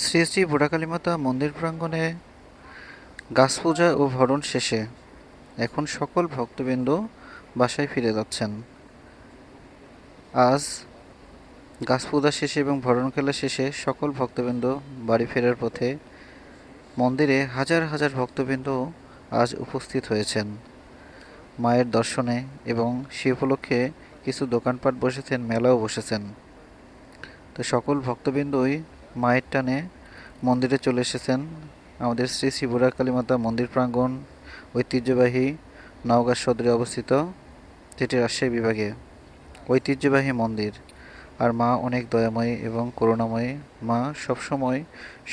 শ্রী শ্রী বুড়াকালী মাতা মন্দির প্রাঙ্গণে গাছ পূজা ও ভরণ শেষে এখন সকল ভক্তবৃন্দ বাসায় ফিরে যাচ্ছেন। আজ গাছ পূজা শেষে এবং ভরণ খেলা শেষে সকল ভক্তবৃন্দ বাড়ি ফেরার পথে মন্দিরে হাজার হাজার ভক্তবৃন্দ আজ উপস্থিত হয়েছেন মায়ের দর্শনে, এবং সে উপলক্ষে কিছু দোকানপাট বসেছেন, মেলাও বসেছেন। তো সকল ভক্তবৃন্দই মায়ের টানে মন্দিরে চলে এসেছেন। আমাদের শ্রী শ্রী বুড়াকালী মাতা মন্দির প্রাঙ্গণ ঐতিহ্যবাহী নওগাঁ সদরে অবস্থিত, যেটি রাজশাহী বিভাগে ঐতিহ্যবাহী মন্দির। আর মা অনেক দয়াময়ী এবং করুণাময়ী। মা সবসময়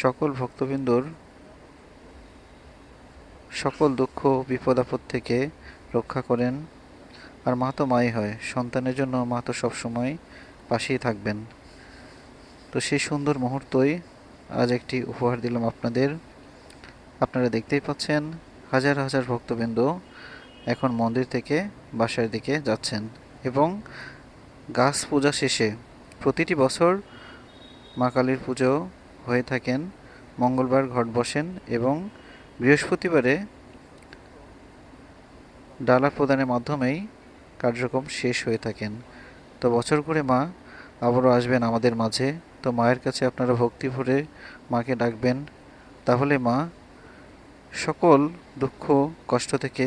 সকল ভক্তবৃন্দর সকল দুঃখ বিপদ আপদ থেকে রক্ষা করেন। আর মা তো মাই হয়, সন্তানের জন্য মা তো সবসময় পাশেই থাকবেন। তো সেই সুন্দর মুহূর্তই আজ একটি উপহার দিলাম আপনাদের। আপনারা দেখতেই পাচ্ছেন হাজার হাজার ভক্তবৃন্দ এখন মন্দির থেকে বাসার দিকে যাচ্ছেন। এবং গাছ পূজা শেষে প্রতিটি বছর মা কালীর পুজো হয়ে থাকেন। মঙ্গলবার ঘট বসেন এবং বৃহস্পতিবারে ডালা প্রদানের মাধ্যমেই কার্যক্রম শেষ হয়ে থাকেন। তো বছর ঘুরে মা আবারও আসবেন আমাদের মাঝে। তো মায়ের কাছে আপনারা ভক্তি ভরে মাকে ডাকবেন, তাহলে মা সকল দুঃখ কষ্ট থেকে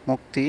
মুক্তি